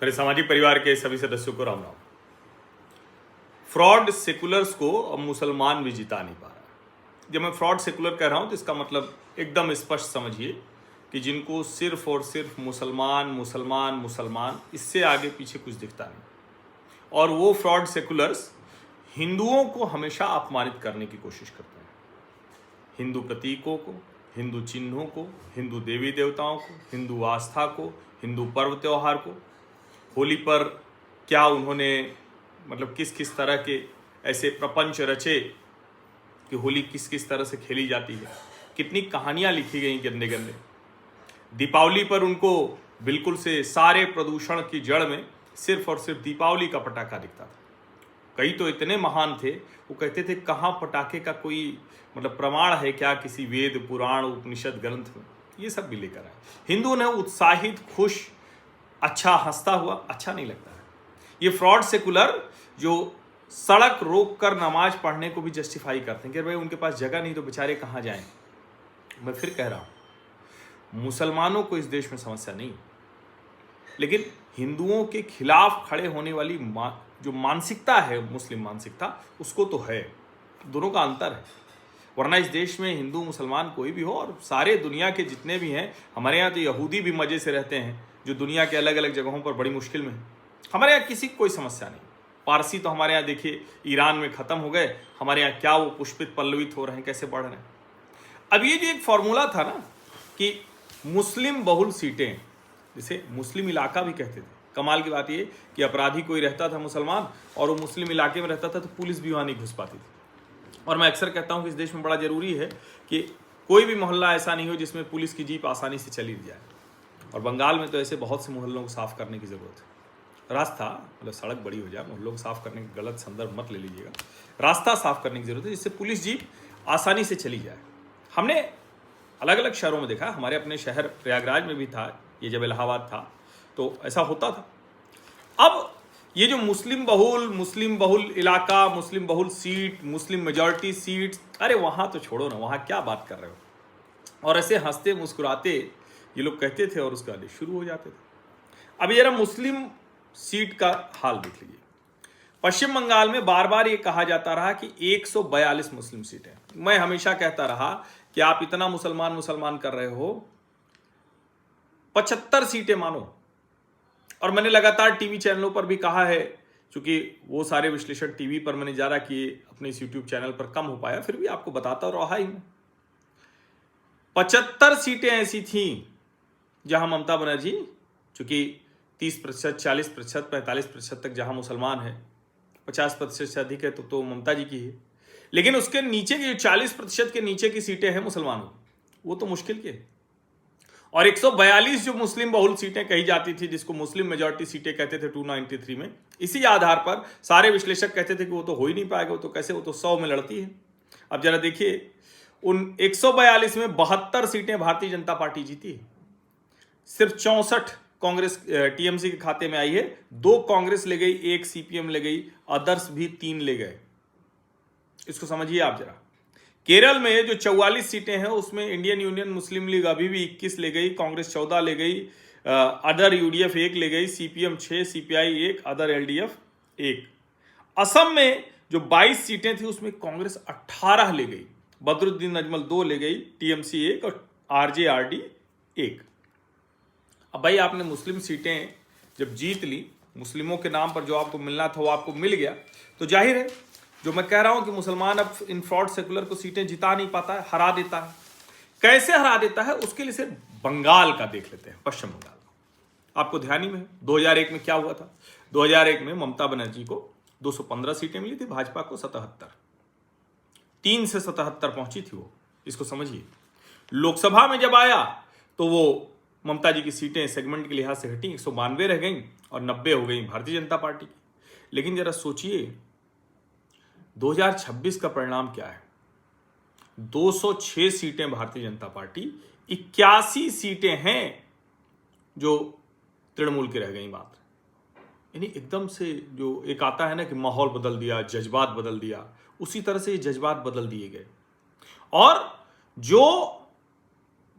मेरे सामाजिक परिवार के सभी सदस्यों को राम राम। फ्रॉड सेकुलर्स को अब मुसलमान भी जिता नहीं पा रहा। जब मैं फ्रॉड सेकुलर कह रहा हूं तो इसका मतलब एकदम स्पष्ट समझिए कि जिनको सिर्फ और सिर्फ मुसलमान मुसलमान मुसलमान, इससे आगे पीछे कुछ दिखता नहीं। और वो फ्रॉड सेकुलर्स हिंदुओं को हमेशा अपमानित करने की कोशिश करते हैं। हिंदू प्रतीकों को, हिंदू चिन्हों को, हिंदू देवी देवताओं को, हिंदू आस्था को, हिंदू पर्व त्योहार को। होली पर क्या उन्होंने मतलब किस किस तरह के ऐसे प्रपंच रचे कि होली किस किस तरह से खेली जाती है, कितनी कहानियां लिखी गई गंदे गंदे। दीपावली पर उनको बिल्कुल से सारे प्रदूषण की जड़ में सिर्फ और सिर्फ दीपावली का पटाखा दिखता था। कई तो इतने महान थे, वो कहते थे कहाँ पटाखे का कोई मतलब प्रमाण है क्या किसी वेद पुराण उपनिषद ग्रंथ में। ये सब भी लेकर आए। हिंदू ने उत्साहित, खुश, अच्छा हंसता हुआ अच्छा नहीं लगता है। ये फ्रॉड सेकुलर जो सड़क रोक कर नमाज पढ़ने को भी जस्टिफाई करते हैं कि भाई उनके पास जगह नहीं तो बेचारे कहाँ जाएं। मैं फिर कह रहा हूं, मुसलमानों को इस देश में समस्या नहीं, लेकिन हिंदुओं के खिलाफ खड़े होने वाली जो मानसिकता है, मुस्लिम मानसिकता, उसको तो है। दोनों का अंतर है। वरना इस देश में हिंदू मुसलमान कोई भी हो, और सारे दुनिया के जितने भी हैं, हमारे यहाँ तो यहूदी भी मजे से रहते हैं जो दुनिया के अलग अलग जगहों पर बड़ी मुश्किल में है। हमारे यहाँ किसी को कोई समस्या नहीं। पारसी तो हमारे यहाँ देखिए ईरान में ख़त्म हो गए, हमारे यहाँ क्या वो पुष्पित पल्लवित हो रहे हैं, कैसे बढ़ रहे हैं। अब ये जो एक फॉर्मूला था ना कि मुस्लिम बहुल सीटें, जिसे मुस्लिम इलाका भी कहते थे। कमाल की बात ये कि अपराधी कोई रहता था मुसलमान और वो मुस्लिम इलाके में रहता था तो पुलिस भी वहाँ नहीं घुस पाती थी। और मैं अक्सर कहता हूँ कि इस देश में बड़ा ज़रूरी है कि कोई भी मोहल्ला ऐसा नहीं हो जिसमें पुलिस की जीप आसानी से चली जाए। और बंगाल में तो ऐसे बहुत से मोहल्लों को साफ़ करने की ज़रूरत है। रास्ता मतलब सड़क बड़ी हो जाए, मोहल्लों को साफ़ करने का गलत संदर्भ मत ले लीजिएगा। रास्ता साफ़ करने की ज़रूरत है जिससे पुलिस जीप आसानी से चली जाए। हमने अलग अलग शहरों में देखा, हमारे अपने शहर प्रयागराज में भी था ये, जब इलाहाबाद था तो ऐसा होता था। अब ये जो मुस्लिम बहुल इलाका, मुस्लिम बहुल सीट, मुस्लिम मेजॉरिटी सीट, अरे वहाँ तो छोड़ो ना, वहाँ क्या बात कर रहे हो। और ऐसे हंसते मुस्कुराते ये लोग कहते थे और उसके बाद शुरू हो जाते थे। अब जरा मुस्लिम सीट का हाल देख लीजिए। पश्चिम बंगाल में बार बार ये कहा जाता रहा कि 142 मुस्लिम सीटें। मैं हमेशा कहता रहा कि आप इतना मुसलमान मुसलमान कर रहे हो, 75 सीटें मानो। और मैंने लगातार टीवी चैनलों पर भी कहा है, क्योंकि वो सारे विश्लेषण टीवी पर मैंने ज़्यादा किए, अपने इस यूट्यूब चैनल पर कम हो पाया, फिर भी आपको बताता रहा ही मैं। 75 सीटें ऐसी थीं जहां ममता बनर्जी, चूंकि 30%, 40%, 45% तक जहां मुसलमान है, 50% से अधिक है तो ममता जी की है। लेकिन उसके नीचे की 40% के नीचे की सीटें हैं मुसलमानों, वो तो मुश्किल के। और 142 जो मुस्लिम बहुल सीटें कही जाती थी, जिसको मुस्लिम मेजॉरिटी सीटें कहते थे 293 में, इसी आधार पर सारे विश्लेषक कहते थे कि वो तो हो ही नहीं पाएगा, वो तो कैसे, वो तो 100 में लड़ती है। अब जरा देखिए, उन 142 में 72 सीटें भारतीय जनता पार्टी जीती है। सिर्फ 64 कांग्रेस टीएमसी के खाते में आई है। 2 कांग्रेस ले गई, 1 सीपीएम ले गई, अदर्स भी 3 ले गए। इसको समझिए आप जरा। केरल में जो 44 सीटें हैं उसमें इंडियन यूनियन मुस्लिम लीग अभी भी 21 ले गई, कांग्रेस 14 ले गई, अदर यूडीएफ 1 ले गई, CPM 6, CPI 1, other LDF 1। Assam में जो 22 सीटें थी उसमें कांग्रेस 18 ले गई, बदरुद्दीन अजमल 2 ले गई, टीएमसी 1 और आरजेआरडी 1। अब भाई आपने मुस्लिम सीटें जब जीत ली, मुस्लिमों के नाम पर जो आपको मिलना था वो आपको मिल गया, तो जाहिर है जो मैं कह रहा हूं कि मुसलमान अब इन फ्रॉड सेकुलर को सीटें जिता नहीं पाता है, हरा देता है। कैसे हरा देता है उसके लिए सिर्फ बंगाल का देख लेते हैं, पश्चिम बंगाल। आपको ध्यान ही में 2001 में क्या हुआ था। 2001 में ममता बनर्जी को 215 सीटें मिली थी, भाजपा को 77, 3 से 77 पहुंची थी वो। इसको समझिए। लोकसभा में जब आया तो वो ममता जी की सीटें सेगमेंट के लिहाज से हटी, 192 रह गई और 90 हो गई भारतीय जनता पार्टी की। लेकिन जरा सोचिए 2026 का परिणाम क्या है। 206 सीटें भारतीय जनता पार्टी, 81 सीटें हैं जो तृणमूल की रह गई मात्र। यानी एकदम से जो एक आता है ना कि माहौल बदल दिया, जज्बात बदल दिया, उसी तरह से ये जज्बात बदल दिए गए। और जो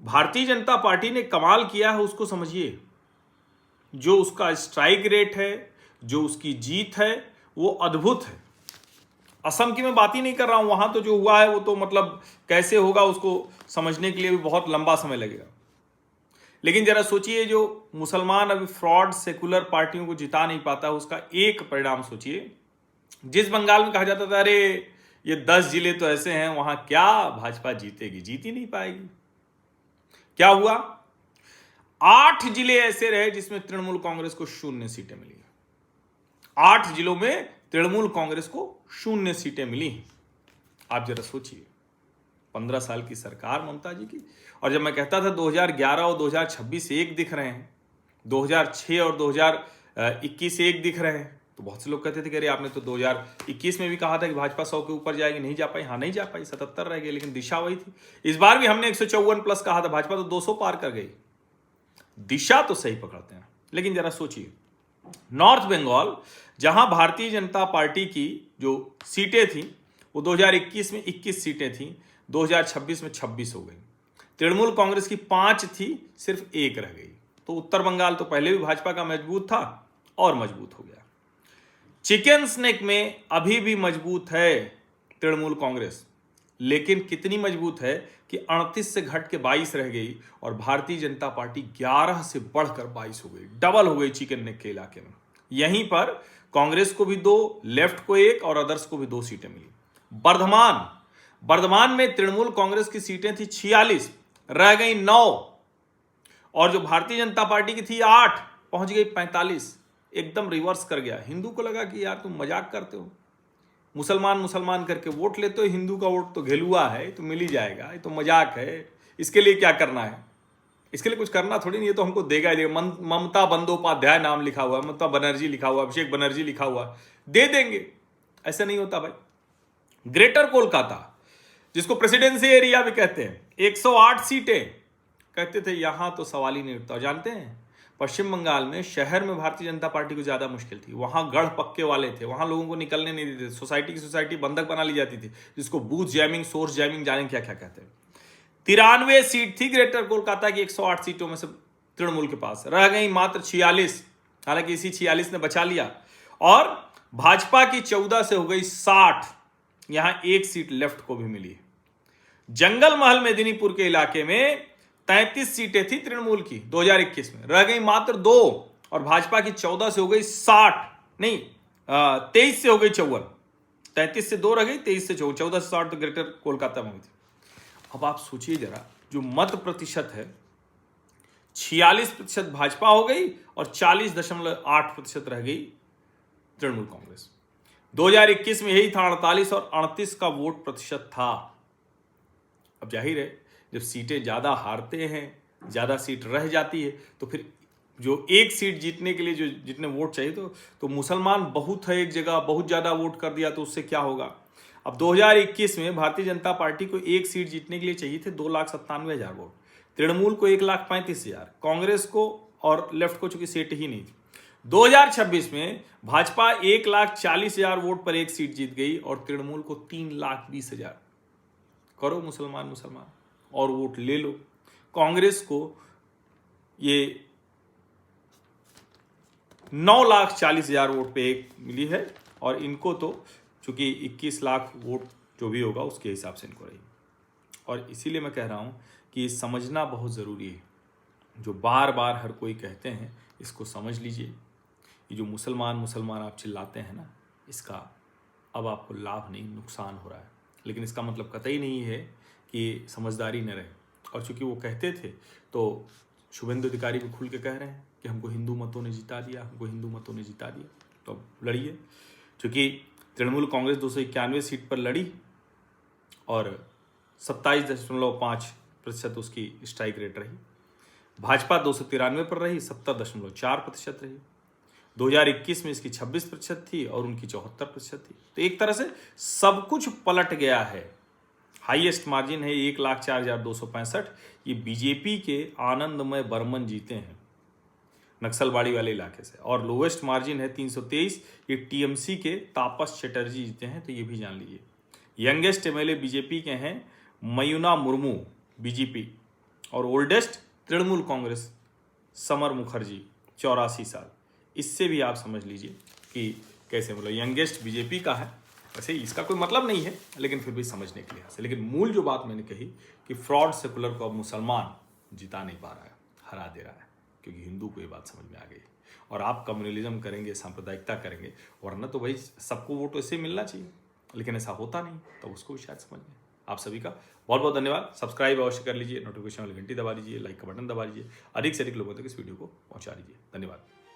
भारतीय जनता पार्टी ने कमाल किया है उसको समझिए। जो उसका स्ट्राइक रेट है, जो उसकी जीत है, वो अद्भुत है। असम की मैं बात ही नहीं कर रहा हूं, वहां तो जो हुआ है वो तो मतलब कैसे होगा उसको समझने के लिए भी बहुत लंबा समय लगेगा। लेकिन जरा सोचिए, जो मुसलमान अभी फ्रॉड सेकुलर पार्टियों को जिता नहीं पाता, उसका एक परिणाम सोचिए। जिस बंगाल में कहा जाता था अरे ये 10 जिले तो ऐसे हैं वहां क्या भाजपा जीतेगी, जीत ही नहीं पाएगी, क्या हुआ? 8 जिले ऐसे रहे जिसमें तृणमूल कांग्रेस को 0 सीटें मिली। 8 जिलों में तृणमूल कांग्रेस को 0 सीटें मिली। आप जरा सोचिए, 15 साल की सरकार ममता जी की। और जब मैं कहता था 2011 और 2026 एक दिख रहे हैं, 2006 और 2021 एक दिख रहे हैं, तो बहुत से लोग कहते थे कि अरे आपने तो 2021 में भी कहा था कि भाजपा 100 के ऊपर जाएगी, नहीं जा पाई। हाँ, नहीं जा पाई, 77 रह गए, लेकिन दिशा वही थी। इस बार भी हमने 154 प्लस कहा था, भाजपा तो 200 पार कर गई। दिशा तो सही पकड़ते हैं। लेकिन जरा सोचिए, नॉर्थ बंगाल जहां भारतीय जनता पार्टी की जो सीटें थी वो 2021 में 21 सीटें थी, 2026 में 26 हो गई। तृणमूल कांग्रेस की 5 थी, सिर्फ 1 रह गई। तो उत्तर बंगाल तो पहले भी भाजपा का मजबूत था और मजबूत हो गया। चिकन स्नेक में अभी भी मजबूत है तृणमूल कांग्रेस, लेकिन कितनी मजबूत है कि 38 से घट के 22 रह गई और भारतीय जनता पार्टी 11 से बढ़कर 22 हो गई, डबल हो गई चिकन नेक के इलाके में। यहीं पर कांग्रेस को भी 2, लेफ्ट को 1 और अदर्स को भी 2 सीटें मिली। बर्धमान में तृणमूल कांग्रेस की सीटें थी 46, रह गई 9, और जो भारतीय जनता पार्टी की थी 8, पहुंच गई 45। एकदम रिवर्स कर गया। हिंदू को लगा कि यार तुम मजाक करते हो, मुसलमान करके वोट लेते हो, हिंदू का वोट तो घेलुआ है, तो मिल ही जाएगा, ये तो मजाक है, इसके लिए क्या करना है, इसके लिए कुछ करना थोड़ी नहीं, ये तो हमको देगा ही देगा। ममता बंदोपाध्याय नाम लिखा हुआ, ममता बनर्जी लिखा हुआ, अभिषेक बनर्जी लिखा हुआ, दे देंगे। ऐसा नहीं होता भाई। ग्रेटर कोलकाता, जिसको प्रेसिडेंसी एरिया भी कहते हैं, 108 सीटें, कहते थे यहां तो सवाल ही नहीं उठता। जानते हैं, पश्चिम बंगाल में शहर में भारतीय जनता पार्टी को ज्यादा मुश्किल थी। वहां गढ़ पक्के वाले थे, वहां लोगों को निकलने नहीं देते, सोसाइटी की सोसाइटी बंधक बना ली जाती थी, जिसको बूथ जैमिंग, सोर्स जैमिंग, जाने क्या क्या कहते हैं। 93 सीट थी ग्रेटर कोलकाता की 108 सीटों में से तृणमूल के पास, रह गई मात्र 46। हालांकि इसी 46 ने बचा लिया, और भाजपा की 14 से हो गई 60। यहां 1 सीट लेफ्ट को भी मिली। जंगल महल मेदिनीपुर के इलाके में 33 सीटें थी तृणमूल की 2021 में, रह गई मात्र 2, और भाजपा की 14 से हो गई 60, नहीं 23 से हो गई 54। 33 से 2 रह गई, 23 से 54, 14 से 60 तो ग्रेटर कोलकाता में हुई थी। अब आप सोचिए जरा, जो मत प्रतिशत है 46% भाजपा हो गई और 40.8% रह गई तृणमूल कांग्रेस। 2021 में यही था 48 और 38 का वोट प्रतिशत था। अब जाहिर है, जब सीटें ज्यादा हारते हैं, ज्यादा सीट रह जाती है, तो फिर जो 1 सीट जीतने के लिए जो जितने वोट चाहिए, तो मुसलमान बहुत है एक जगह, बहुत ज्यादा वोट कर दिया तो उससे क्या होगा। अब 2021 में भारतीय जनता पार्टी को 1 सीट जीतने के लिए चाहिए थे 2,97,000 वोट, तृणमूल को 1,35,000, कांग्रेस को और लेफ्ट को चूंकि सीट ही नहीं थी। 2026 में भाजपा 1,40,000 वोट पर 1 सीट जीत गई और तृणमूल को 3,20,000। करो मुसलमान और वोट ले लो। कांग्रेस को ये 9,40,000 वोट पे 1 मिली है, और इनको तो चूंकि 21 लाख वोट जो भी होगा उसके हिसाब से इनको रही। और इसीलिए मैं कह रहा हूं कि ये समझना बहुत ज़रूरी है। जो बार बार हर कोई कहते हैं, इसको समझ लीजिए। ये जो मुसलमान आप चिल्लाते हैं ना, इसका अब आपको लाभ नहीं, नुकसान हो रहा है। लेकिन इसका मतलब कतई नहीं है कि समझदारी न रहे। और चूंकि वो कहते थे, तो शुभेंदु अधिकारी भी खुल के कह रहे हैं कि हमको हिंदू मतों ने जिता दिया, हमको हिंदू मतों ने जिता दिया। तो अब लड़िए। चूंकि तृणमूल कांग्रेस 291 सीट पर लड़ी और 27.5% उसकी स्ट्राइक रेट रही। भाजपा 293 पर रही, 70.4% रही। 2021 में इसकी 26% थी और उनकी 74% थी। तो एक तरह से सब कुछ पलट गया है। हाईएस्ट मार्जिन है 1,04,265, ये बीजेपी के आनंदमय बर्मन जीते हैं नक्सलबाड़ी वाले इलाके से, और लोवेस्ट मार्जिन है 323, ये टीएमसी के तापस चटर्जी जीते हैं। तो ये भी जान लीजिए। यंगेस्ट एमएलए बीजेपी के हैं मयूना मुर्मू बीजेपी, और ओल्डेस्ट तृणमूल कांग्रेस समर मुखर्जी, 84 साल। इससे भी आप समझ लीजिए कि कैसे मतलब यंगेस्ट बीजेपी का है। वैसे इसका कोई मतलब नहीं है, लेकिन फिर भी समझने के लिहाज से। लेकिन मूल जो बात मैंने कही कि फ्रॉड सेकुलर को अब मुसलमान जिता नहीं पा रहा है, हरा दे रहा है, क्योंकि हिंदू को ये बात समझ में आ गई। और आप कम्युनलिज्म करेंगे, सांप्रदायिकता करेंगे, वरना तो भाई सबको वोट वैसे ही मिलना चाहिए, लेकिन ऐसा होता नहीं, तो उसको भी शायद समझ में। आप सभी का बहुत बहुत धन्यवाद। सब्सक्राइब अवश्य कर लीजिए, नोटिफिकेशन वाली घंटी दबा लीजिए, लाइक का बटन दबा लीजिए, अधिक से अधिक लोगों तक इस वीडियो को पहुंचा दीजिए। धन्यवाद।